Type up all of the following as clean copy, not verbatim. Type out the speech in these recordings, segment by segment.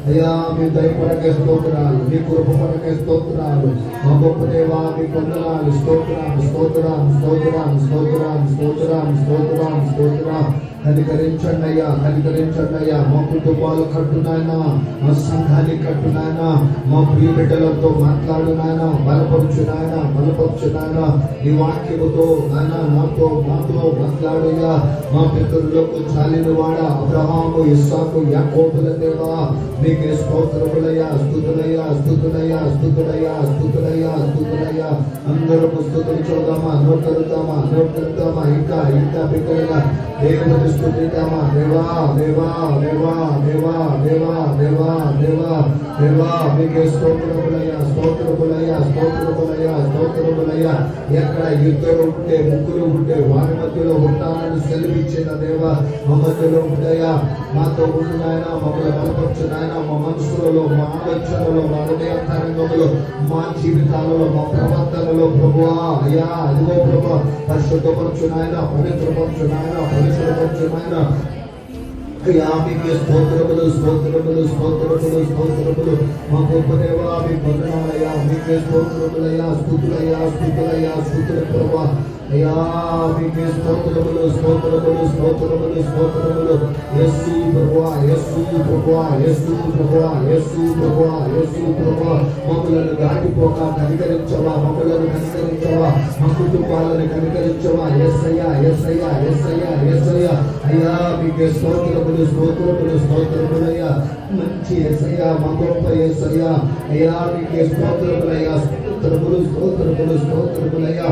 అయ్యా మీ దయ కొరకే స్తోత్రాలు, మీ కృప కొరకే స్తోత్రాలు. మా గొప్ప దేవా మీ వందనాలు. స్తోత్రం స్తోత్రం స్తోత్రం స్తోత్రం స్తోత్రం స్తోత్రం స్తోత్రం. కనికరించండి అయ్యా, కనికరించండి అయ్యా. మా కుటుంబాలు కట్టునాయనా, మా సంఘాన్ని కట్టునాయనా, మా ప్రియ బిడ్డలతో మాట్లాడునాయనా, బలపరుచునాయనా, బలపరుచునాయనా. ఈ వాక్యముతో నాయన మాతో మాట్లాడయ్యా. మా పితరులకు చాలిన వాడ అబ్రహాము, ఇస్సాకు, యాకోబుల దేవా నీకే స్తోత్రములయ్యా, స్తుతులయ్యా, స్తుతులయ్యా, స్తుతులయ్యా, స్తుతులయ్యా, స్తుతులయ్యా. అందరూ స్తుతులు చూద్దామా, నోటెడతామా, నోటెడతామా. ఇంకా ఇంకా బిడ్డలుగా దేవుని స్తుతిద్దామా. దేవా దేవా దేవా దేవా దేవా దేవా దేవా దేవా మీకే స్తోత్రములయ్యా, స్తోత్రములయ్యా, స్తోత్రములయ్యా, స్తోత్రములయ్యా. ఎక్కడ ఇద్దరు ఉంటే ముగ్గురు ఉంటే వారి మధ్యలో ఉంటానని సెలవిచ్చిన దేవా మా మధ్యలో ఉంటాయా. మాతో ఉండు నాయన, మమ్మల్ని బలపరచు నాయన. మా మనసులలో, మా ఆలోచనలో, మా హృదయాంతరంగంలో, మా జీవితాలలో, మా ప్రవర్తనలో ప్రభువా అయ్యా అదిగో ప్రభు పరిశుద్ధపరచు నాయన, పవిత్రపరచు నాయన, పవిత్రపరచు నాయన. అయ్యా మీకే స్తోత్రములు, స్తోత్రములు, స్తోత్రములు, స్తోత్రములు. మా గొప్ప దేవా మీ వందనాలయ్యా, మీకే స్తోత్రములయ్యా, స్తుతులయ్యా, స్తుతులయ్యా, స్తుతుల ప్రభువా. అయ్యా మీకే స్తోత్రములు, స్తోత్రములు, స్తోత్రములు, స్తోత్రములు. యేసు ప్రభువా, యేసు ప్రభువా, యేసు ప్రభువా, యేసు ప్రభువా, యేసు ప్రభువా. మమ్మలను దాటిపోక కనికరించవా, మమ్మలను కనికరించవా, మా కుటుంబాలను కనికరించవా. యేసయ్యా, యేసయ్యా, యేసయ్యా, యేసయ్యా. అయ్యా మీకే స్తోత్రములు, స్తోత్రములు, స్తోత్రములయ్యా. మంచి యేసయ్యా, మా గొప్ప యేసయ్యా. అయ్యా మీకే స్తోత్రములయ్యా, స్తోత్రములు, స్తోత్రములు, స్తోత్రములయ్యా.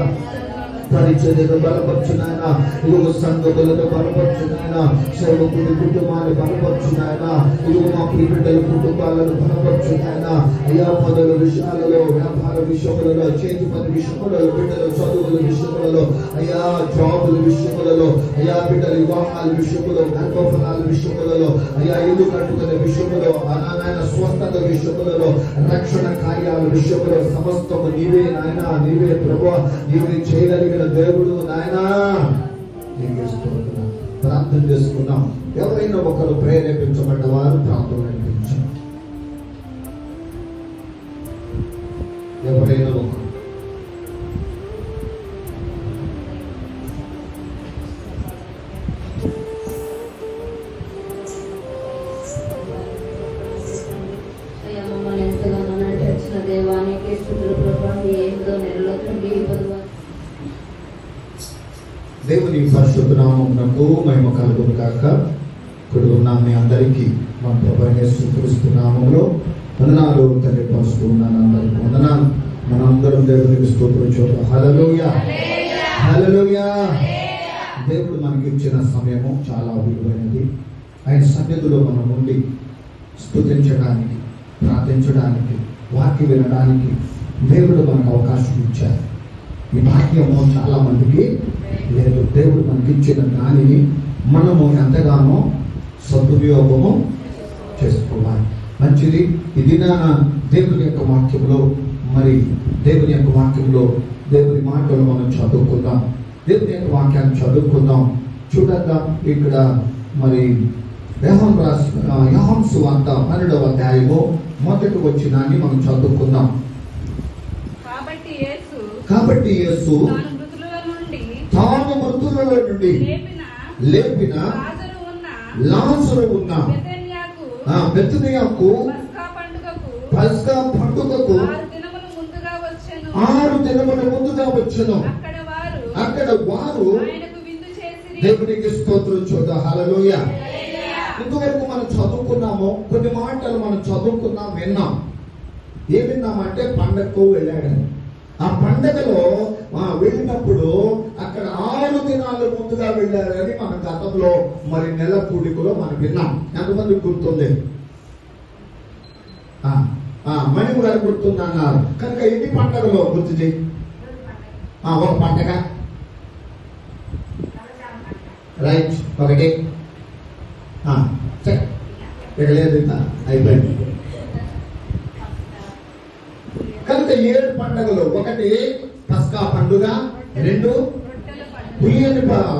పరిచర్యను బలపరచునాయన, ఇదిగో సంఘములను బలపరచునాయన, సేవకుడి కుటుంబాన్ని బలపరచునాయన, ఇదిగో మా ప్రియబిడ్డల కుటుంబాలను బలపరచునాయన. అయ్యా పనుల విషయాలలో, వ్యాపార విషయములలో, చేతి పని విషయములలో, బిడ్డల చదువుల విషయములలో, అయ్యా జాబుల విషయములలో, అయ్యా బిడ్డల వివాహాల విషయములో, గర్భఫలాల విషయములలో, అయ్యా ఇల్లు కట్టుకునే విషయములో, అనాయన స్వస్థత విషయములలో, రక్షణ కార్యాల విషయములో సమస్తము నీవే నాయన, నీవే ప్రభువా, నీవే చేయగలిగిన దేవుడు నాయనా. నీకే స్తోత్రం. ప్రార్థన చేసుకున్నాం. ఎవరైనా ఒకరు ప్రేరేపించబడ్డ వారు ప్రార్థన నడిపించాం. ఎవరైనా ఒకరు దేవుని పరిశుద్ధ నామమునకు మహిమ కలుగును గాక. ఇప్పుడు ఉన్న మీ అందరికీ మా ప్రభువైన యేసుక్రీస్తు నామములో వందనాలు తెలియపరుస్తూ ఉన్నాను. అందరికీ వందనాలు. మనందరం దేవునికి స్తోత్రం చూద్దాం. హల్లెలూయా, హల్లెలూయా. దేవుడు మనకి ఇచ్చిన సమయము చాలా విలువైనది. ఆయన సన్నిధిలో మనం ఉండి స్తుతించడానికి, ప్రార్థించడానికి, వాక్యం వినడానికి దేవుడు మనకు అవకాశం ఇచ్చారు. ఈ భాగ్యము చాలా మందికి లేదు. దేవుడు మనకి ఇచ్చిన దానిని మనము ఎంతగానో సద్వినియోగము చేసుకోవాలి. మంచిది. ఇది నా దేవుని యొక్క వాక్యంలో, మరి దేవుని యొక్క వాక్యంలో దేవుని మాటలు మనం చదువుకుందాం. దేవుని యొక్క వాక్యాన్ని చదువుకుందాం. చూడద్దాం. ఇక్కడ మరి యోహాను సువార్త 12వ అధ్యాయము మొదటి వచనాన్ని మనం చదువుకుందాం. కాబట్టి యేసు తాను మృతులలో నుండి లేపిన లాజరు ఉన్న బెతనియాకు పస్కా పండుగకు 6 దినముల ముందుగా వచ్చెను. అక్కడ వారు దేవునికి స్తోత్రం చూద్దాం. హల్లెలూయా. ఇంతవరకు మనం చదువుకున్నాము. కొన్ని మాటలు మనం చదువుకున్నాం, విన్నాం. ఏం విన్నామంటే పండగకు వెళ్ళాడని. ఆ పండగలో వెళ్ళినప్పుడు అక్కడ 6 దినాలు ముందుగా వెళ్ళారని మన గతంలో మరి నెల కూడికలో మనం విన్నాం. ఎంతమంది గుర్తుంది? మణిము గారు గుర్తుందన్నారు కనుక ఎన్ని పండగలో గుర్తు చేయి. ఒక పండగ రైట్, ఒకటి లేదు, అయిపోయింది. కనుక 7 పండుగలు. ఒకటి పస్కా పండుగ, 2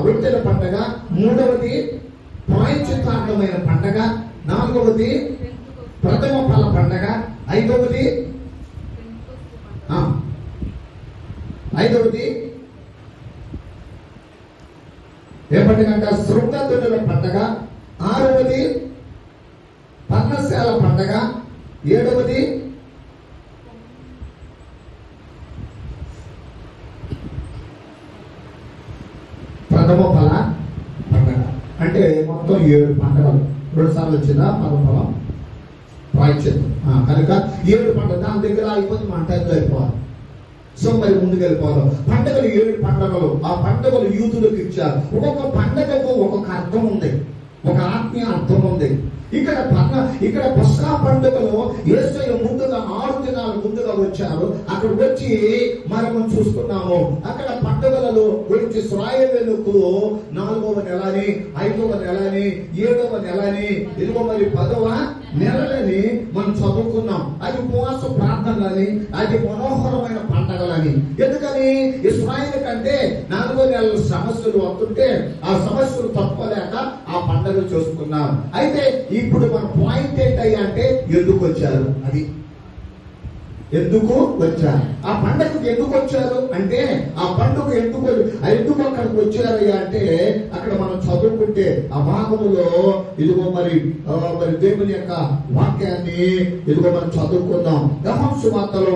రొట్టెల పండుగ, 3వది ప్రాయశ్చిత్తార్థమైన పండుగ, 4వది ప్రథమ ఫల పండగ. ఐదవది ఏ పండుగ అంట? శృంగతుల పండగ. ఆరవది పర్ణశాల పండగ. ఏడవది ప్రథమ ఫల పండగ. అంటే మొత్తం 7 పండగలు. 2 సార్లు వచ్చిందా ప్రథమ ఫలం ప్రాయశ్చిత్తం. కనుక 7 పండుగ. దాని దగ్గర అయిపోతే మన టైంలో అయిపోవాలి. సో మరి ముందుకు వెళ్ళిపోదాం. పండుగలు 7 పండుగలు. ఆ పండుగలు యూదులకు ఇచ్చారు. ఒక్కొక్క పండుగకు ఒక్కొక్క అర్థం ఉంది, ఒక ఆత్మీయ అర్థం ఉంది. ఇక్కడ పస్కా పండుగలో యేసయ్య ముందుగా 6 దినాలు ముందుగా వచ్చారు. అక్కడ వచ్చి మనము చూస్తున్నాము. అక్కడ పండుగలలో గురించి ఇశ్రాయేలుకు 4వ నెలని, 5వ నెలని, 7వ నెలని, ఇదిగో మరి 10వ నెలలని మనం చదువుకున్నాం. అది ఉపవాస ప్రార్థనలని, అది మనోహరమైన పండుగలని. ఎందుకని? ఇశ్రాయేలు కంటే 4వ నెలల సమస్యలు వస్తుంటే ఆ సమస్యలు తప్పలేక ఆ పండుగలు చూసుకున్నాం. అయితే ఇప్పుడు మన పాయింట్ ఏంటయ్యా అంటే ఎందుకు వచ్చారు? అది ఎందుకు వచ్చారు? ఆ పండుగకు ఎందుకు వచ్చారు అంటే ఆ పండుగ ఎందుకు అక్కడికి వచ్చారయ్యా అంటే అక్కడ మనం చదువుకుంటే ఆ భాగములో ఇదిగో మరి దేవుని యొక్క వాక్యాన్ని ఇదిగో మనం చదువుకుందాం. యోహాను సువార్తలో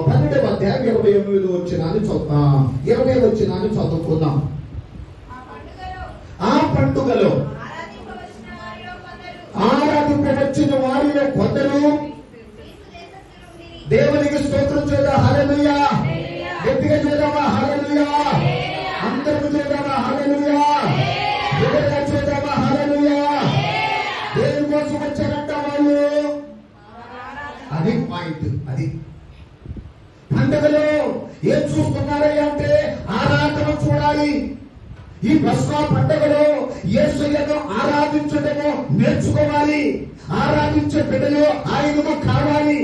12వ అధ్యాయం 28 వచనాన్ని చదువుకుందాం. ఆ పండుగలో ఆరాధింపవచ్చిన వారిలో కొందరు దేవునికి స్తోత్రం చేద్దాం. హల్లెలూయా. గట్టిగా చేద్దామా? హల్లెలూయా. అందరూ చేద్దామా? హల్లెలూయా. గట్టిగా చేద్దామా? హల్లెలూయా. దేని కోసం వచ్చారంట వాళ్ళు? అది పాయింట్. అది పండుగలో ఏం చూస్తున్నారయ్యా అంటే ఆరాధన చూడాలి. ఈ పస్కా పండుగలో యేసయ్యను ఆరాధించడము నేర్చుకోవాలి. ఆరాధించే బిడ్డలు ఆయనకు కావాలి.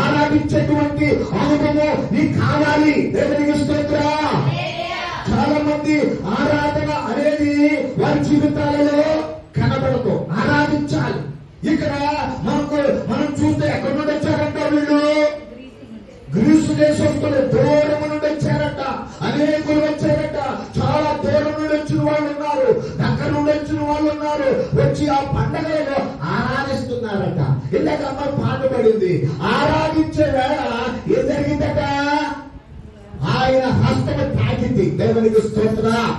ఆరాధించేటువంటి అనుభవం నీకు కావాలి. దేవునికి స్తోత్రం. చాలా మంది ఆరాధన అనేది వారి జీవితాలలో కనబడదు. ఆరాధించాలి. ఇక్కడ మనం చూస్తే ఎక్కడి నుండి వచ్చారంట వీళ్ళు? గ్రీసు దేశస్తులు దూరం నుండి వచ్చారట. అనేకులు వచ్చారట. చాలా దూరం నుండి వచ్చిన వాళ్ళు ఉన్నారు, దగ్గర నుండి వచ్చిన వాళ్ళు ఉన్నారు. వచ్చి ఆ పండగలో ఆరాధిస్తున్నారట. ఇందాక అమ్మ పాట పడింది. ఆరాధించే వేళ ఏం జరిగిందట? ఆయన హస్తము తాకింది. దేవునికి స్తోత్రం.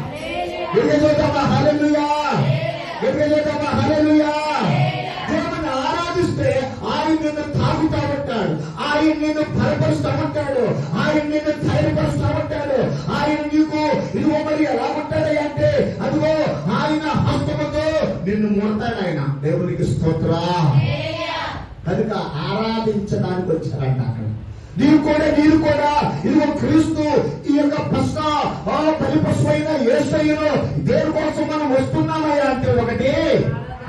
ఎదుగుతామా? హల్లెలూయా. ఎదుగుతామా? హల్లెలూయా. దేవుని ఆరాధిస్తే ఆయన నిన్ను తాగుతా ఉంటాడు, ఆయన నిన్ను బలపరుస్తామంటాడు, ఆయన నిన్ను ధైర్యపరుస్తామంటాడు. ఆయన నీకు ఇదిగో మరి ఎలా ఉంటాడు అంటే అదిగో ఆయన హస్తముతో నిన్ను ముడతాడు ఆయన. దేవునికి స్తోత్రం. కనుక ఆరాధించడానికి వచ్చారంట అక్కడ. మీరు కూడా ఇదిగో క్రీస్తు ఈ యొక్క పస్కా బలిపశువైన యేసయ్యను దేని కోసం మనం వస్తున్నామయ్యా అంటే ఒకటి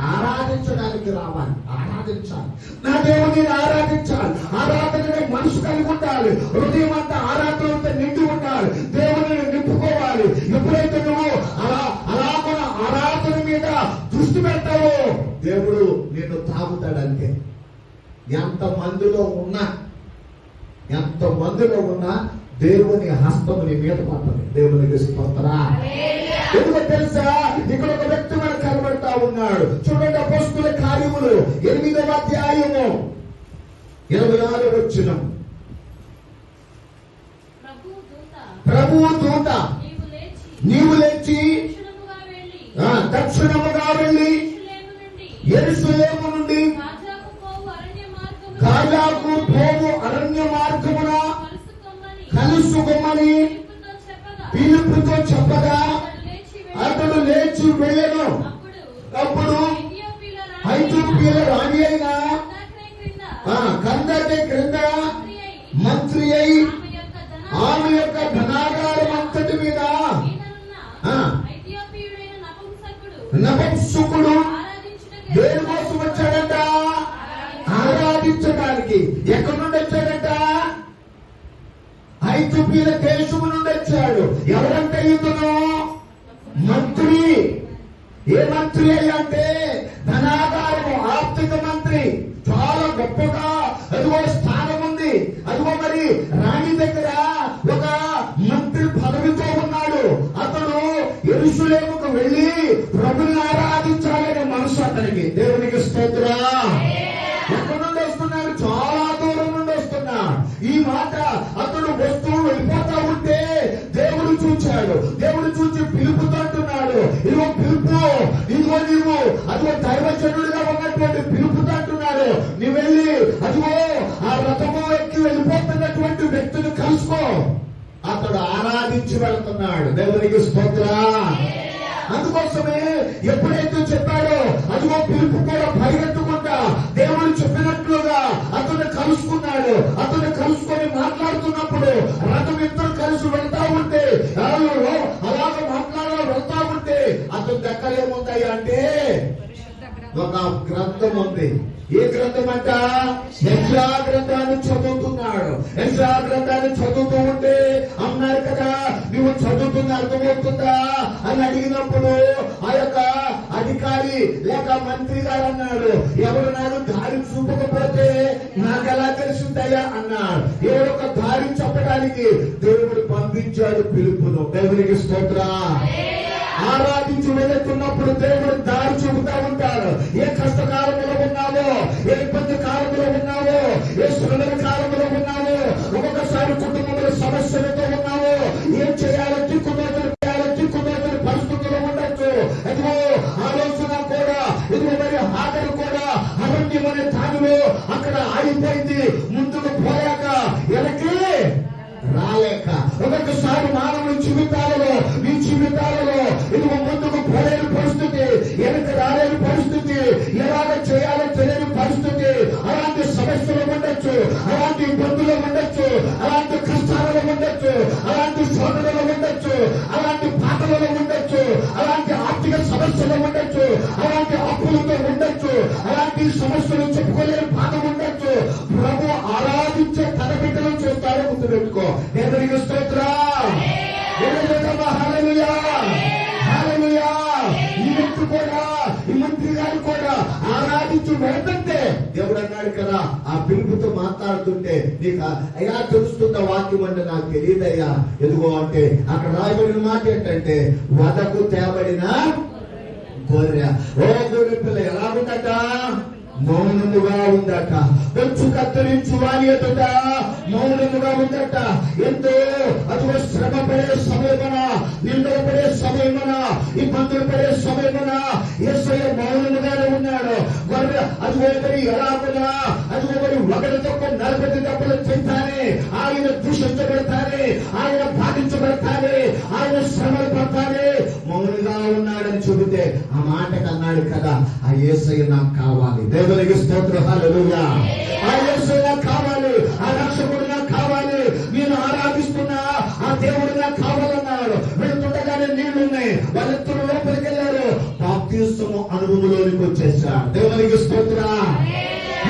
ఆరాధించడానికి రావాలి. ఆరాధించాలి. నా దేవుని ఆరాధించాలి. ఆరాధన మనసు కలిగి ఉండాలి. హృదయం అంతా ఆరాధనతో నిండి ఉండాలి. దేవుని నింపుకోవాలి. ఎప్పుడైతే నువ్వు అలా మన ఆరాధన మీద దృష్టి పెడతావో దేవుడు నిన్ను తాగుతాడంతే. ఎంత మందిలో ఉన్నా దేవుని హస్తము నీ మీద పడుతుంది. దేవునికి స్తోత్రం. ఎందుకు తెలుసా? ఇక్కడ ఒక వ్యక్తి మనకు కనబడతా ఉన్నాడు. చూడండి, అపోస్తలుల కార్యములు 8వ అధ్యాయము 26వ వచనం. ప్రభువు దూత నీవు లేచి దక్షిణముగా వెళ్ళి యెరూషలేము నుండి గాజాకు పోవు అరణ్య మార్గమున కలుసుకోమని పిలుపుతో చెప్పగా అతడు లేచి వెళ్ళను. అప్పుడు ఐగుప్తీయుల రాణి అయిన కందకే క్రింద మంత్రి అయి ఆమె యొక్క ధనాగారం అంతటి మీద నపుంసకుడు దేని కోసం వచ్చాడట? ఆరాధించడానికి. ఎక్కడి నుండి వచ్చాడట? ఐగుప్తీయుల దేశము నుండి వచ్చాడు. ఎవరంటే ఇతను? మంత్రి. ఏ మంత్రి అంటే ధనాగారము, ఆర్థిక మంత్రి. చాలా గొప్ప ప్రభుని ఆరాధించాలనే మనసు అతనికి. దేవునికి స్తోత్రం. ఎక్కడి నుండి వస్తున్నాడు? చాలా దూరం నుండి వస్తున్నాడు. ఈ మాట అతడు వస్తూ వెళ్ళిపోతా ఉంటే దేవుడు చూచాడు. దేవుడు చూచి పిలుపుతో అంటున్నాడు, ఇదిగో పిలుపు, ఇదిగో నీవు అదిగో దైవజనుడిగా ఉన్నటువంటి పిలుపుతో అంటున్నాడు, నీ వెళ్ళి అదిగో ఆ రథము ఎక్కి వెళ్ళిపోతున్నటువంటి వ్యక్తిని కలుసుకో. అతడు ఆరాధించి వెళ్తున్నాడు. దేవునికి స్తోత్రం. అందుకోసమే ఎప్పుడైతే చెప్పాడో అదిగో పిలుపు కూడా పరిగెత్తుకుంటా దేవుడు చెప్పినట్లుగా అతను కలుసుకున్నాడు. అతను కలుసుకొని మాట్లాడుతున్నప్పుడు రథం ఇద్దరు కలిసి వెళ్తా ఉంటే అలాగ మాట్లాడాలి వెళ్తా ఉంటే అతని దగ్గర ఏముందయ్యా అంటే ఒక గ్రంథం ఉంది. ఏ గ్రంథం అంట? యెషయా గ్రంథాన్ని చదువుతున్నాడు. యెషయా గ్రంథాన్ని చదువుతూ ఉంటే అన్నారు కదా, నువ్వు చదువుతుంది అర్థమవుతుందా అని అడిగినప్పుడు ఆ యొక్క అధికారి లేక మంత్రి గారు అన్నాడు, ఎవరు నాకు దారి చూపకపోతే నాకెలా తెలుసుంటాయా అన్నాడు. ఎవరొక దారి చెప్పడానికి దేవుడు పంపించాడు పిలుపును. దేవునికి స్తోత్రం. ఆరాధించి వెళుతున్నప్పుడు దేవుడు దారి చూపుతా ఉంటాడు. ఏ కష్టకాలంలో ఉన్నావో, ఏ ఇబ్బంది కాలంలో ఉన్నావో, ఏ శ్రమల కాలంలో ఉన్నావో, ఒక్కొక్కసారి కుటుంబంలో సమస్యలతో ఉన్నావో, ఏం చేయాలో దిక్కుమోతలు పరిస్థితుల్లో ఉండొచ్చు. ఎదుగో ఆలోచన కూడా, ఎదుగు మరి హాజరు కూడా అరణ్యం అనే దానిలో అక్కడ ఆగిపోయింది. ముందుకు పోయాక వెనక్కి రాలేక ఒక్కొక్కసారి మానవుని జీవితాలలో మీ జీవితాలలో ఇది ముందుకు పోలేని పరిస్థితి, వెనక రాలేని పరిస్థితి, ఎలాగ చేయాలో తెలియని పరిస్థితి. అలాంటి సమస్యలు ఉండొచ్చు, అలాంటి ఇబ్బందులు ఉండొచ్చు, అలాంటి కష్టాలలో ఉండొచ్చు, అలాంటి శోధనలో ఉండొచ్చు, అలాంటి పాటలలో ఉండొచ్చు, అలాంటి ఆర్థిక సమస్యలు ఉండొచ్చు, అలాంటి అప్పులతో ఉండొచ్చు, అలాంటి సమస్యలు చెప్పుకోలేని బాధ ఉండొచ్చు. ప్రభు ఆరాధించే తన బిడ్డలు చేస్తారో గుర్తుపెట్టుకో. దేవునికి స్తోత్రం. హల్లెలూయా, హల్లెలూయా. ఈ వ్యక్తి కూడా, ఈ మంత్రి గారు కూడా ఆరాధించు వెళ్తుంటే దేవుడు అన్నాడు కదా, ఆ పిలుపుతో మాట్లాడుతుంటే నీకు ఎలా తెలుస్తుందో వాక్యం అంటే నాకు తెలియదయ్యా. ఎదుగో అంటే అక్కడ రాయబడిన మాట ఏంటంటే వదకు తేబడిన గొర్రె. ఓ గొర్రె పిల్ల ఎలా ఉందట? మౌనముగా ఉందట. కొంచె కత్తిరించు వాని ఎదుట మౌనముగా ఉందట. ఎంతో అదిగో శ్రమ పడే సమయమన, నిందలు పడే సమయమన, ఇబ్బందులు పడే సమయమన యేసయ్య మౌనముగానే ఉన్నాడు. గొర్రె అదిగో మరి ఎలాగునా అదిగో మరి ఒకరితో 40 దెబ్బలు తింటానే, ఆయన దూషించబడతానే, ఆయన బాధించబడతానే, ఆయన శ్రమలు పడతానే మౌనంగా ఉన్నాడని చెబితే ఆ మాటకు అన్నాడు కదా, ఆ యేసయ్య నాకు కావాలి. దేవునికి స్తోత్రం. హల్లెలూయా. ఆ యేసయ్య నాకు కావాలి, ఆ రక్షకుడు నాకు కావాలి, నేను ఆరాధిస్తున్నా ఆ దేవుడు నాకు కావాలన్నాడు. వెళ్తుండగానే నీళ్లున్నాయి, వాళ్ళిద్దరు లోపలికి వెళ్ళారు, బాప్తిస్మము అనుభవంలోనికి వచ్చేసాడు. దేవునికి స్తోత్రం.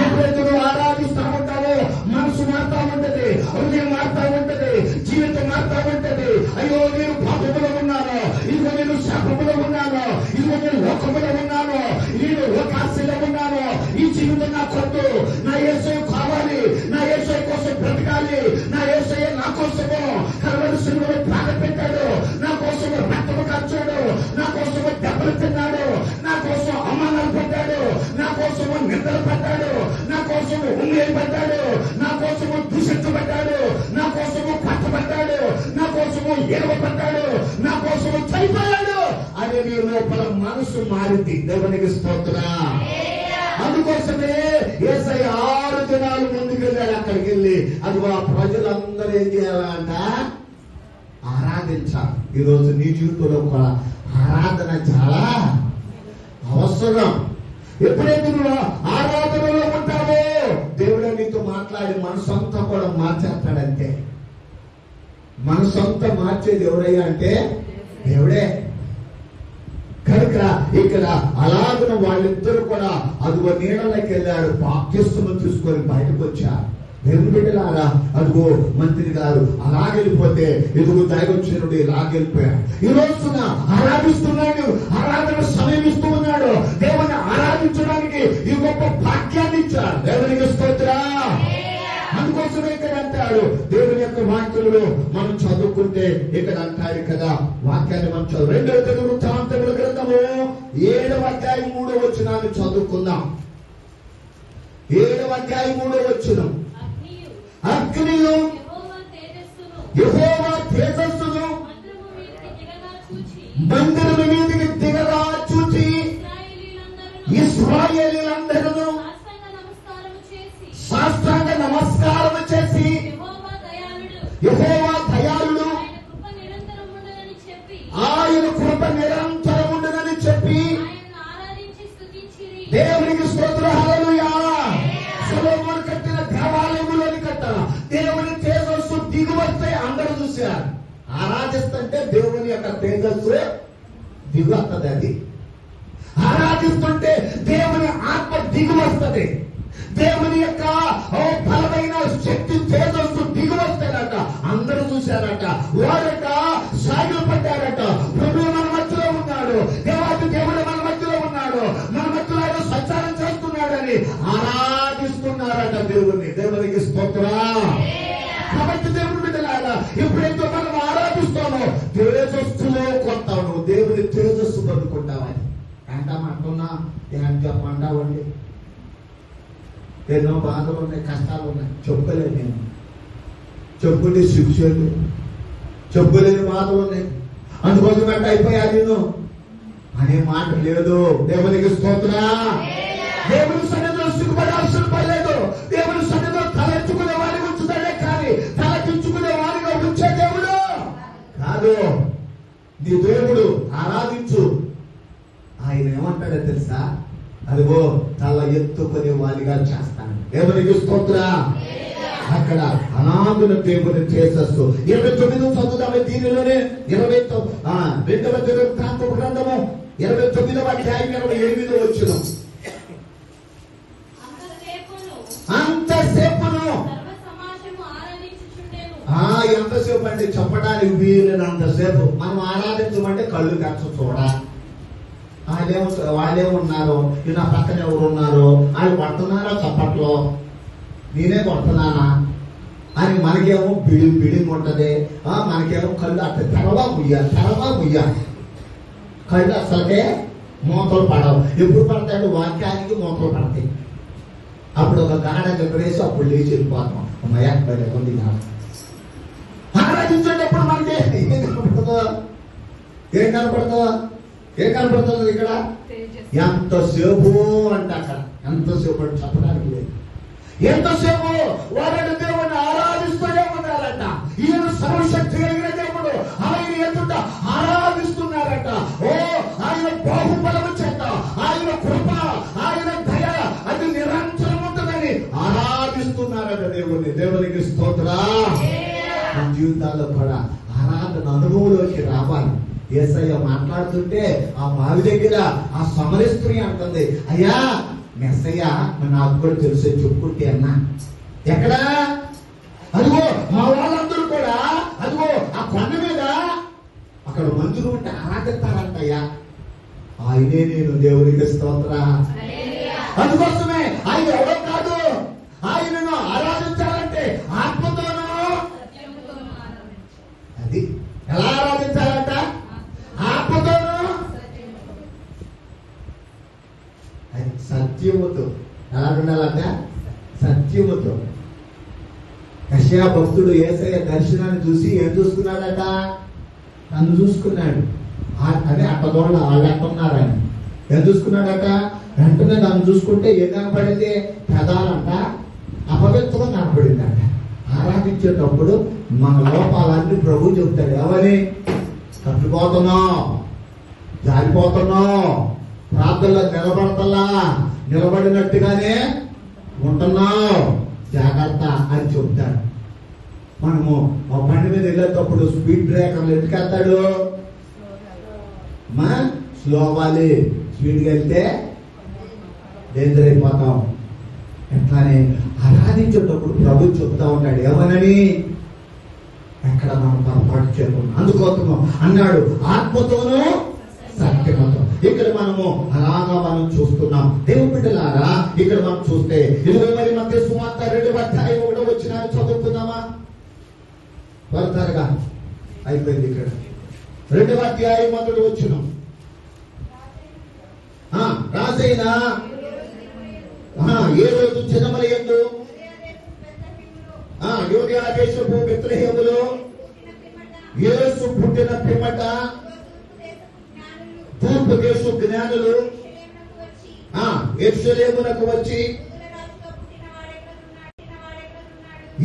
ఎప్పుడైతే నువ్వు ఆరాధిస్తా ఉంటావో మనసు మారుతా ఉంటది, హృదయం మారుతా ఉంటది, జీవితం మారుతా ఉంటది. అయ్యో నేను పాపములో ఉన్నాను, ఇదిగో నేను శాపములో ఉన్నాను, ఇదిగో నేను లోకములో ఉన్నాను, నేను లోకాశలో ఉన్నాను, ఈ జీవితం నా కొద్దు, నా యేసయ్య కావాలి, నా యేసయ్య కోసం బ్రతకాలి, నా యేసయ్య నా కోసము కల్వరి శిలువలో ప్రాణం పెట్టాడు, నా కోసము రక్తము కార్చాడు, నా కోసము దెబ్బలు తిన్నాడు, నా కోసం అవమానాలు పడ్డాడు, నా కోసము నిందలు పడ్డాడు, నా కోసము ఉమ్మేలు పడ్డాడు, నా కోసము దూషించబడ్డాడు, నా కోసము పట్టబడ్డాడు, నా కోసము ఏడవబడ్డాడు, నా కోసము చనిపోయాడు అనే నీ లోపల మనసు మారింది. దేవునికి స్తోత్రం. అందుకోసమే యేసయ్య 6 దినాలు ముందుకెళ్ళాడు. అక్కడికి వెళ్ళి అది ఆ ప్రజలందరూ ఏం చేయాలంట? ఆరాధించాలి. ఈరోజు నీ జీవితంలో కూడా ఆరాధన చాలా అవసరం. ఎప్పుడైతే నువ్వు ఆరాధనలో ఉంటావో దేవుడే నీతో మాట్లాడి మనసంతా కూడా మార్చేస్తాడంతే. మనసంతా మార్చేది ఎవరయ్యా అంటే దేవుడే. కనుక ఇక్కడ అలాగన వాళ్ళిద్దరు కూడా అదిగో నీళ్ళకి వెళ్ళారు, బాప్తిస్మం తీసుకొని బయటకు వచ్చారు. దేవుని బిడ్డలారా, అదిగో మంత్రి గారు అలాగెళ్ళిపోతే ఎదుగు దైవజనుడు ఇలాగెళ్ళిపోయాడు. ఈ రోజున ఆరాధిస్తున్నాడు, ఆరాధన సమయం ఇస్తూ ఉన్నాడు. దేవుని ఆరాధించడానికి ఈ గొప్ప భాగ్యాన్ని ఇచ్చాడు. దేవునికి స్తోత్రం. అందుకోసం అందుకోసమే ఇక్కడ అంటాడు, దేవుని యొక్క వాక్యంలో మనం చదువుకుంటే ఇక్కడ అంటాడు కదా, వాక్యాన్ని మనం చదువు 2వ దినవృత్తాంతముల గ్రంథము 7వ అధ్యాయం 3వ వచనాన్ని చదువుకుందాం. 7వ అధ్యాయం 3వ వచనం. అగ్నియు యెహోవా తేజస్సును మందిరము మీదికి దిగగా చూచి ఇశ్రాయేలీయులందరూ సాష్టాంగ నమస్కారము చేసి యెహోవా దయాళుడు, ఆయన కృప నిరంతరం ఉండునని చెప్పి దేవునికి స్తోత్రం. హల్లెలూయా. సొలొమోను కట్టిన దేవాలయములోని కట్టడ దేవుని తేజస్సు దిగువస్తే అందరూ చూశారు. ఆరాధిస్తుంటే దేవుని యొక్క తేజస్సు దిగువస్తుంది. అది ఆరాధిస్తుంటే దేవుని ఆత్మ దిగువస్తుంది. దేవుని యొక్క బలమైన శక్తి తేజస్సు దిగువస్తాడట. అందరూ చూశారట. వారట సాగిలు పడ్డారట. ప్రభువు మన మధ్యలో ఉన్నాడు, దేవాది దేవుడు మన మధ్యలో ఉన్నాడు, మన మధ్యలో ఆయన సంచారం చేస్తున్నాడని ఆరాధిస్తున్నారట దేవుని. దేవునికి స్తోత్రం. కాబట్టి దేవుని బిడ్డలారా, ఎప్పుడైతే మనం ఆరాధిస్తామో తేజస్సులో కొత్తాను, దేవుని తేజస్సు పొందుకుంటామని అంటామంటున్నా. ఏంటో పండావండి, ఎన్నో బాధలు ఉన్నాయి, కష్టాలు ఉన్నాయి, చెప్పుకోలేదు. నేను చెప్పుకుంటే శిక్షలు, చెప్పుకోలేని బాధలు ఉన్నాయి, అందుకోసం అంటే అయిపోయా నేను అనే మాట లేదు. దేవునికి స్తోత్రం. దేవుని సన్నిధిలో సిగ్గుపడాల్సిన పర్లేదు. దేవుని సన్నిధిలో తలెత్తుకునే వాడిని ఉంచుతాడే కానీ తలెత్తుకునే వాడిగా ఉంచే దేవుడు కాదు. నీ దేవుడు ఆరాధించు. ఆయన ఏమంటాడో తెలుసా? అదిగో తల ఎత్తుకునే వాడిగా చేస్తాను. దేవునికి స్తోత్రం. అక్కడ అనాథుల దేవుని తేజస్సు 29 చదువుతాము. దీనిలోనే 2వ దినవృత్తాంతము గ్రంథము 29వ అధ్యాయం 28వ వచనం. అంతసేపును ఎంతసేపు అంటే చెప్పడానికి వీలైనంతసేపు మనం ఆరాధించమంటే కళ్ళు కచ్చ చూడ. వాళ్ళే ఉన్నారు, నా పక్కన ఎవరు ఉన్నారు, వాళ్ళు కొడుతున్నారా చప్పట్లో, నేనే కొడుతున్నానా అని మనకేమో బిడింగ్ ఉంటది. మనకేమో కళ్ళు అట్లా తెరవా ముయ్యాలి. కళ్ళు అసలుకే మూతలు పడవు. ఎప్పుడు పడతాడు? వాక్యానికి మూతలు పడతాయి. అప్పుడు ఒక గాఢ నిద్రేసి అప్పుడు లేచి వెళ్ళిపోతాం. అమ్మయ్య ఉంది. ఆరాధించేటప్పుడు మనకి ఏం కనపడుతుంది ఇక్కడ? ఎంతసేపు అంటే అక్కడ ఎంతసేపు అంటే చెప్పడానికి లేదు. ఎంతసేపు వారి దేవుని ఆరాధిస్తూనే ఉన్నారట. ఈయన సర్వశక్తి కలిగిన దేవుడు, ఆయన ఎదుట ఆరాధిస్తున్నారట. ఆయన బాహుబలము చేత, ఆయన కృప, ఆయన దయ అది నిరంతరం ఉంటుందని ఆరాధిస్తున్నారట దేవుని. దేవునికి స్తోత్రం. మన జీవితాల్లో కూడా ఆరాధన అనుభవంలోకి రావాలి. యేసయ్య మాట్లాడుతుంటే ఆ బావి దగ్గర ఆ సమర స్త్రీ అంటుంది, అయ్యా మెస్సయ్య నాకు కూడా తెలిసే చెప్పుకుంటే అన్నా. ఎక్కడా? అదిగో మా వాళ్ళందరూ కూడా అదిగో ఆ కొండ మీద అక్కడ మంచులు ఉంటే ఆరాధిస్తారంటయ్యా. ఆయనే నేను. దేవునికి స్తోత్రం. అందుకోసమే ఆయన ఎవరో కాదు, ఆయనను ఆరాధించాలంటే ఆత్మతోనూ. అది ఎలా ఆరాధించాలంట? ఆత్మతోనూ సత్యముతో. ఎలా ఉండాలంట? సత్యముతో. యెషయా భక్తుడు యేసయ్య దర్శనాన్ని చూసి ఏం చూసుకున్నాడట? నన్ను చూసుకున్నాడు. అదే అట్టదోళ్ళ వాళ్ళు ఎట్టున్నారు. ఆయన ఏం చూసుకున్నాడట? వెంటనే నన్ను చూసుకుంటే ఏం కనపడింది? పెదాలంట అపవిత్రం కనపడిందంట. ఆరాధించేటప్పుడు మన లోపాలన్నీ ప్రభు చెప్తాడు. ఎవరి తప్పిపోతున్నావు, జారిపోతున్నావు, ప్రార్థనలో నిలబడినట్టుగానే ఉంటున్నావు, జాగ్రత్త అని చెప్తాడు. మనము ఆ బండి మీద వెళ్ళేటప్పుడు స్పీడ్ బ్రేకర్లు ఎందుకు వెళ్తాడు? స్లో అవ్వాలి. స్పీడ్గా వెళ్తే డేంజర్ అయిపోతాం. ఎట్లానే ఆరాధించేటప్పుడు ప్రభు చెప్తా ఉంటాడు ఏమనని, ఎక్కడ మనం పొరపాటు చేయకుండా. అందుకోసము అన్నాడు ఆత్మతోనూ సత్యమతో. ఇక్కడ మనము అలాగా మనం చూస్తున్నాం. దేవుని బిడ్డలారా, ఇక్కడ మనం చూస్తే 20 మత్తయి సువార్త 2వ అధ్యాయం 1వ వచనాన్ని చదువు. త్వరగా అయిపోయింది. ఇక్కడ 2వ అధ్యాయం 1వ వచనం. రాజైన ఏ రోజు జనముల యందు యూదయ దేశపు బెత్లెహేములో యేసు పుట్టిన పిమ్మట తూర్పు దేశ జ్ఞానులు యెరూషలేమునకు వచ్చి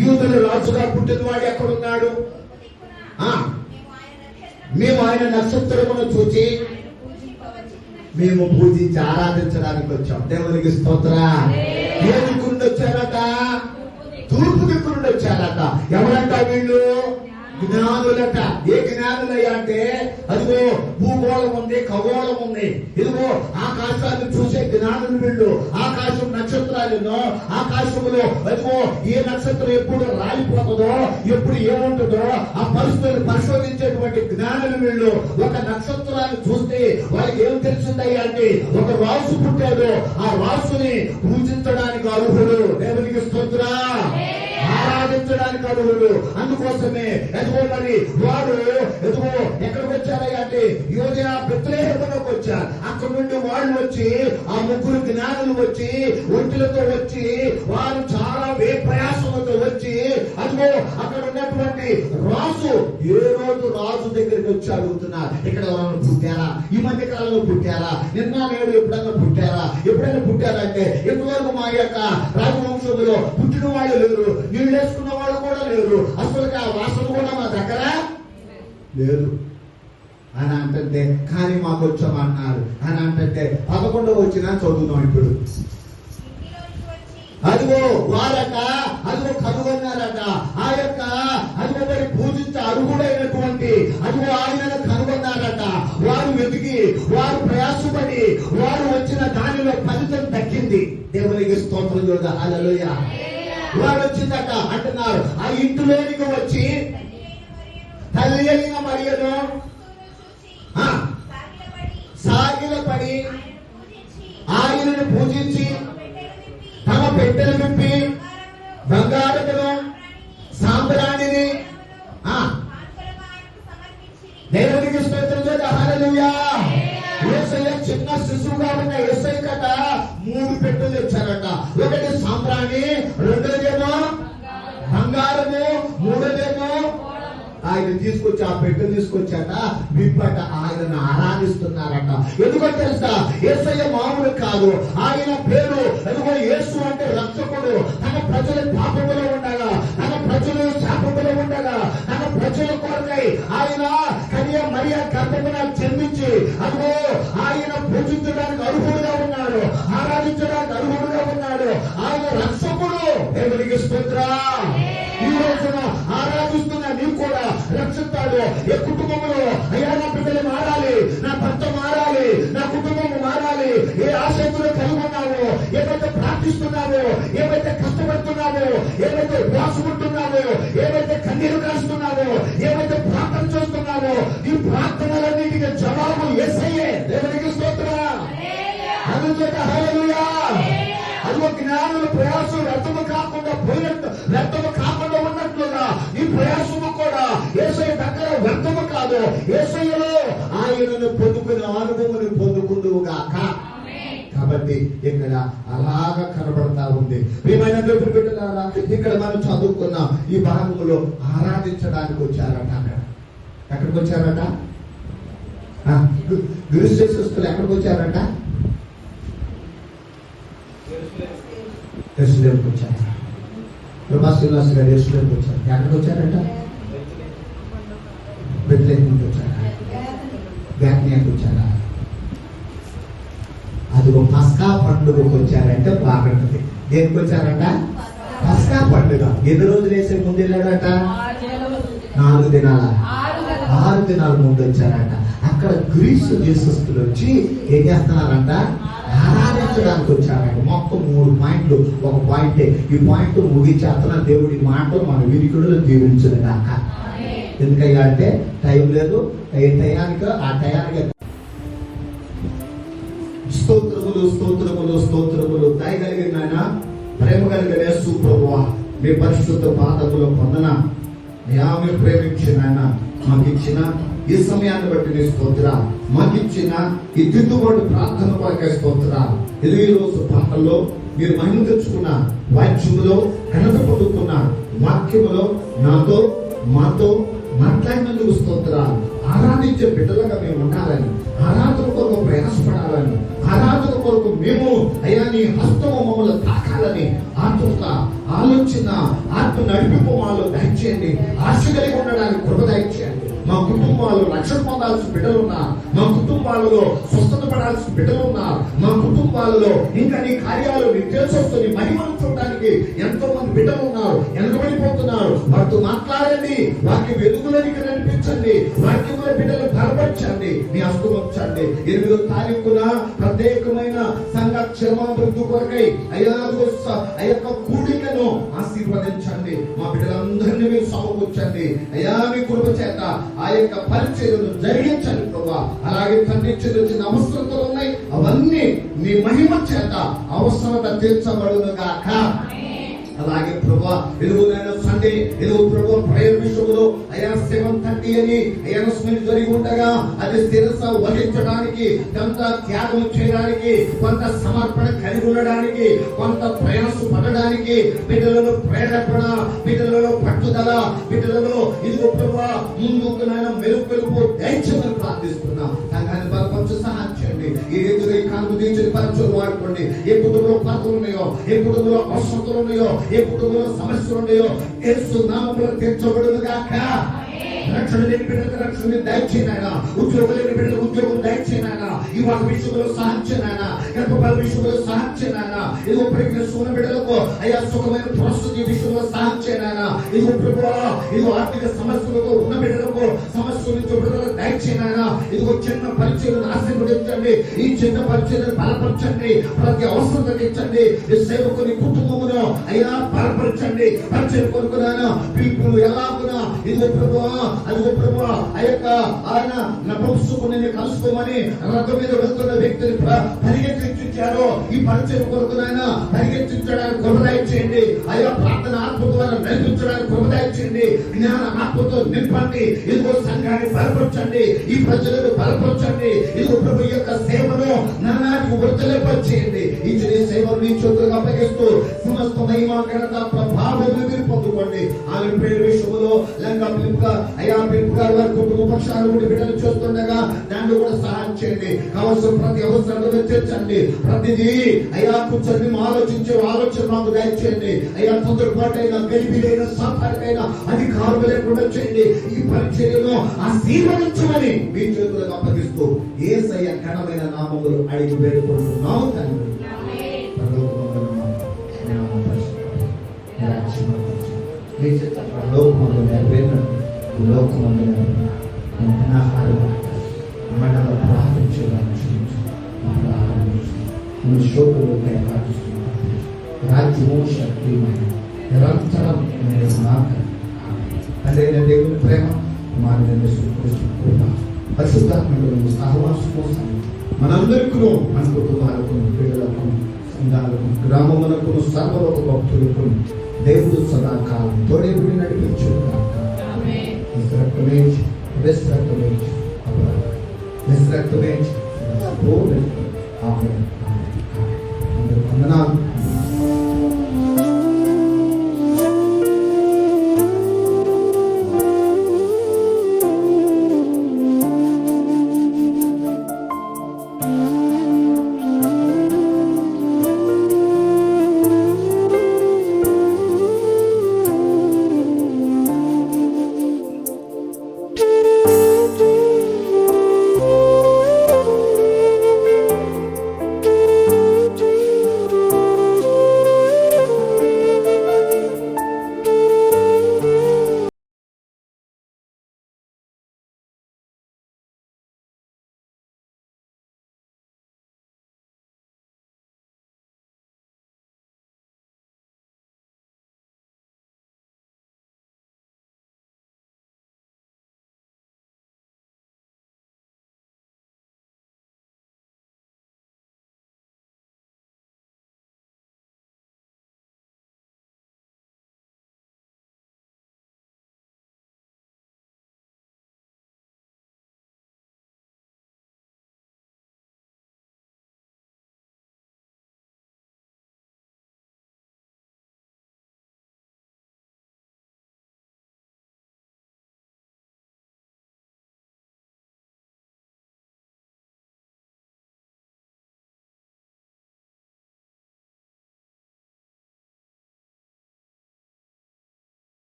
యూదుల రాజుగా పుట్టిన వాడు ఎక్కడున్నాడు? మేము ఆయన నక్షత్రమును చూచి మేము పూజించి ఆరాధించడానికి వచ్చాం. దేవునికి స్తోత్ర. ఏ దిక్కు నుండి వచ్చారట? తూర్పు దిక్కు నుండి వచ్చారట. ఎవరంట వీళ్ళు? జ్ఞానులట. ఏ జ్ఞానులయ్యా అంటే అదిగో భూగోళం ఉంది, ఖగోళం ఉంది, ఇదిగో ఆకాశాన్ని చూసే జ్ఞానులు వీళ్ళు. ఆకాశం నక్షత్రాలను, ఆకాశంలో అదిగో ఏ నక్షత్రం ఎప్పుడు రాలిపోతుందో, ఎప్పుడు ఏముంటుందో ఆ పరిస్థితులను పరిశోధించేటువంటి జ్ఞానులు వీళ్ళు. ఒక నక్షత్రాన్ని చూస్తే వాళ్ళకి ఏం తెలిసిందయ్యా అంటే ఒక రాసు పుట్టాడు, ఆ రాసుని పూజించడానికి అర్హుడు. దేవునికి స్తోత్ర. ఆరాధించడానికి అర్హుడు. అందుకోసమే ఎదుగో మరి వాడు ఎదుగో ఎక్కడికి వచ్చారయ్యా అంటే యూదయ బెత్లెహేములోకి వచ్చారు. అక్కడి నుండి వాళ్ళు వచ్చి ఆ 3 జ్ఞానులు వచ్చి ఒంటిలతో వచ్చి వారు చాలా ప్రయాసంతో వచ్చి అదిగో అక్కడ ఉన్నటువంటి రాజు ఏ రోజు రాజు దగ్గరికి వచ్చి అడుగుతున్నారు, ఇక్కడ ఎవరైనా పుట్టారా? ఈ మధ్య కాలంలో పుట్టారా? నిన్న నేడు ఎప్పుడైనా పుట్టారా? ఎప్పుడైనా పుట్టారంటే ఇంతవరకు మా యొక్క రాజవంశంలో పుట్టిన వాళ్ళు లేరు, నీళ్ళు వేసుకున్న వాళ్ళు కూడా లేరు, అసలు ఆ వాసన కూడా మా దగ్గర లేదు అని అంటే, కానీ మాకు వచ్చామన్నారు అని అంటే 11వ వచ్చినా చదువుతాం. ఇప్పుడు అదిగో వారట అదిగో కనుగొన్నారట ఆ యొక్క అదిగో మరి పూజించే అర్హుడైనటువంటి అదిగో ఆయనను కనుగొన్నారట. వారు వెతికి, వారు ప్రయాసపడి, వారు వచ్చిన దానిలో ఫలితం దక్కింది. దేవునికి స్తోత్రం చూడదా. హల్లెలూయా. వాడు వచ్చిందట అంటున్నారు. ఆ ఇంటిలోనికి వచ్చి తల్లి అయిన మరియను సాగిలపడి ఆయనను పూజించి తమ పెట్టెలు విప్పి బంగారమును సాంబ్రాణిని దేవునికి స్తోత్రం చేత హల్లెలూయా. యేసయ్య చిన్న శిశువుగా ఉన్న యేసయ్య కట 3 పెట్టెలు ఇచ్చారట. ఒకటి సాంబ్రాణి, రెండోదేమో బంగారము, మూడోదేమో ఆయన తీసుకొచ్చి ఆ పెట్టెలు తీసుకొచ్చాట విప్పట ఆయనను ఆరాధిస్తున్నారట. ఎందుకంటే తెలుసా, యేసయ్య మామూలు కాదు. ఆయన పేరు ఎందుకో యేసు అంటే రక్షకుడు. తన ప్రజల పాపములో ఉండగా, తన ప్రజలు శాపములో ఉండగా, తన ప్రజల కొరకై ఆయన కన్య మరియ గర్భమున జన్మించి అదిగో ఆయన పూజించడానికి అర్హుడుగా ఉన్నాడు, ఆరాధించడానికి అర్హుడుగా ఉన్నాడు. ఆయన రక్షకుడు. దేవునికి స్తోత్రం. ఈ రోజున ఆరాధిస్తున్న నీవు కూడా రక్షిస్తాడు. ఏ కుటుంబంలో అయ్యా నా బిడ్డలు మారాలి, నా భర్త మారాలి, నా కుటుంబం మారాలి, ఏ ఆసక్తులు కలిగి ఉన్నావో, ఏవైతే ప్రార్థిస్తున్నావో, ఏవైతే కష్టపడుతున్నావో, ఏవైతే ఉపవాసముంటున్నావో, ఏవైతే కన్నీరు కాస్తున్నావో, ఏవైతే ప్రార్థన చేస్తున్నావో, ఈ ప్రార్థనలన్నిటికీ జవాబు యేసయ్యే. దేవునికి స్తోత్రం. అందుచేత హల్లెలూయా. అదిగో జ్ఞానుల ప్రయాసం వ్యర్థము కాకుండా పోయినట్టు, వ్యర్థము కాకుండా ఉన్నట్లుగా ఈ ప్రయాసము కూడా యేసయ్య దగ్గర వ్యర్థము కాదు. యేసయ్యలో ఆయనను పొందుకునే అనుభవమును పొందుకుందువుగాక. కాబట్టి ఇక్కడ అలాగా కనబడతా ఉంది. ప్రియమైన దేవుని బిడ్డలారా, ఇక్కడ మనం చదువుకున్న ఈ భాగంలో ఆరాధించడానికి వచ్చారట. ఎక్కడికి వచ్చారట? గ్రీస్తులు ఎక్కడికి వచ్చారట? యెరూషలేముకి వచ్చారు. ప్రభాశ్రీనివాస్ గారు యెరూషలేముకి వచ్చారు. ఎక్కడికి వచ్చారట? బెత్లెహేముకి వచ్చారా? బేత్నియాకి వచ్చారా? అదిగో పస్కా పండుగకు వచ్చారంటే బాగుంటుంది. దేనికి వచ్చారట? పస్కా పండుగ. ఎన్ని రోజులు వేసే ముందు వెళ్ళాడట? 4 దినాల 6 దినాల ముందు వచ్చారట. అక్కడ గ్రీసు దేశస్తులు వచ్చి ఏం చేస్తున్నారంట? ఆరాధించడానికి వచ్చారంట. మొత్తం 3 పాయింట్లు. ఒక పాయింటే ఈ పాయింట్ ముగించేస్తున్న దేవుడి మాటలు మన వినికుడులు దీవించదు కాక. ఎందుకయ్యా అంటే టైం లేదు. ఏ టయానికి ఆ టయానికి స్తోత్రములు స్తోత్రములు స్తోత్రములు. దయగలిగిన ప్రేమ కలిగిన యేసు ప్రభువా, మీ పరిశుద్ధ పాదములో పొందన ఆమె ప్రేమించిన ఆయన మాకిచ్చిన ఈ సమయాన్ని బట్టి నీ స్తోత్ర, మాకిచ్చిన ఈ దిద్దుబాటు ప్రార్థన కొరకే స్తోత్ర. ఈ రోజు పాటల్లో మీరు మహిమ తెచ్చుకున్న వాక్యములో ఘనత పొందుకున్న వాక్యములో నాతో మాతో మాట్లాడినందుకు స్తోత్ర. ఆరాధించే బిడ్డలుగా మేము ఉండాలని, ఆరాధన కొరకు ప్రయాసపడాలని, ఆరాధన కొరకు మేము అయ్యా నీ హస్తము మమ్మల్ని తాకాలని ఆత్మ ఆలోచన ఆత్మ నడిపింపు మాలో దయచేయండి. ఆశ కలిగి ఉండడానికి కృప దయచేయండి. మా కుటుంబాలు రక్షణ పొందాల్సిన బిడ్డలు ఉన్నారు, మా కుటుంబాలలో స్వస్థత పడాల్సిన బిడ్డలు ఉన్నారు, మా కుటుంబాలలో ఇంకా నీ కార్యాలు నీ తెలిసొస్తుంది మహిమను చూడడానికి ఎంతో మంది బిడ్డలు ఉన్నారు, వెనుకబడిపోతున్నారు. వారితో మాట్లాడండి, వాక్య వెలుగులనికి నడిపించండి, వాక్యముల బిడ్డలు బలపరచండి, మీ హస్తం వచ్చండి. 8వ తారీఖున ప్రత్యేకమైన సంఘ క్షేమాభివృద్ధి కొరకై అయ్యా యొక్క కూడికను ఆశీర్వదించండి. మా బిడ్డలందరినీ మీరు సమకూర్చండి అయ్యా, మీ కృప చేత ఆ యొక్క పరిచయను జరిగించండి ప్రభా. అలాగే తండ్రి చిన్న అవసరతలు ఉన్నాయి, అవన్నీ మీ మహిమ చేత అవసరత తీర్చబడును గాక. అలాగే ప్రభా ఎదుగునైనా సండే ఎదుగు ప్రభు ప్రేయర్ విషయంలో అయ్యా 7:30 అని అనౌన్స్మెంట్ జరిగి ఉండగా అది శిరస వహించడానికి, కొంత త్యాగం చేయడానికి, కొంత సమర్పణ కలిగి ఉండడానికి, కొంత ప్రయాస పడడానికి, బిడ్డలలో ప్రేరేపణ, బిడ్డలలో పట్టుదల, బిడ్డలలో ఇదిగో ప్రభా ముందుకు మెరుపు దయచేయమని ప్రార్థిస్తున్నాం. సంఘాన్ని బలపరచు సహాయం చేయండి. ఈ రీతిగా ఈ కాలం దించిన పరిచయం వాడుకోండి. ఏ కుటుంబంలో కొరతలు ఉన్నాయో, ఏ కుటుంబంలో అవసరతలు ఉన్నాయో, ఏ కుటుంబంలో సమస్యలు ఉన్నాయో యేసు నామములో తీర్చబడును గాక. రక్షణ లేని బిడ్డలకు రక్షణ దయచేయనాయన, ఉద్యోగం లేని బిడ్డలకు ఉద్యోగం దయచేయనాయన, యువత విషయంలో సహాయం చేయనాయన, గర్భఫల విషయంలో సహాయం చేయనాయన, ఇదిగో ప్రెగ్నెన్సీ ఉన్న బిడ్డలకు అయ్యా సుఖమైన ప్రస్తుతి విషయంలో సహాయం చేయనాయన, ఇదిగో ప్రభువా ఇదిగో ఆర్థిక సమస్యలతో ఉన్న బిడ్డలకు సమస్యల నుంచి విడుదల దయచేయనాయన, ఇదిగో చిన్న పరిచయలను ఆశీర్వదించండి, ఈ చిన్న పరిచయలను బలపరచండి, ప్రతి అవసరం తగ్గించండి, ఈ సేవకుని కుటుంబమును అయ్యా బలపరచండి. పరిచయం కొనుక్కున్నాను పీపుల్ ఎలాగునా ఇదిగో ప్రభువా అదిగో ప్రభువా ఆ యొక్క ఆయన నపుంసకుని కలుసుకోమని రథం మీద వెళ్తున్న వ్యక్తిని పరిగెత్తించారో ఈ పరిచయం కొనుక్కున్నాయన పరిగెత్తించడానికి కృపదయ చేయండి. అయ్యా ప్రార్థన ఆత్మ ద్వారా నడిపించడానికి కృపదయ చేయండి. జ్ఞాన ఆత్మతో నింపండి. ఇదిగో సంఘాన్ని బలపరచండి, ఈ ప్రజలను బలపరచండి. ఇదిగో ప్రభు యొక్క సేవను నానాటికి వర్తలింపచేయండి. ఈ సేవను నీ చేతులకు అప్పగిస్తూ సమస్త మహిమ ఘనత ప్రభావం మీరు పొందుకోండి. ఆమె పేరు విషయంలో లంగా పిలుపుగా అయ్యా పిలుపుగా వారి కుటుంబ పక్షాలు కూడా బిడ్డలు చూస్తుండగా దాన్ని కూడా సహాయం చేయండి. కావాల్సిన ప్రతి అవసరాలను తీర్చండి. ప్రతిదీ అయ్యా కూర్చొని ఆలోచించే ఆలోచన మాకు దయచేయండి. అయ్యా తొందరపాటైనా గలిబిలైన సాతానికైనా అధికారం లేకుండా చేయండి. ఈ పరిచర్యను ఆశీర్వదించమని మీ చేతులకు అప్పగిస్తూ యేసయ్య ఘనమైన నామములు అడిగి వేడుకుంటున్నాము తండ్రి. లోకమందు మండల ప్రార్థించడానికి రాజ్యము శక్తి నిరంతరం అదే దేవుని ప్రేమ పరిశుద్ధాత్మకు సహవాసం కోసం మనందరికీ మన కుటుంబాలకు పిల్లలకు సంఘాలకు గ్రామములకు సర్వలోక భక్తులకు దేవుడు సదాకాలం తోడేపుడి నడిపించుగాక. Restaurante. Amen.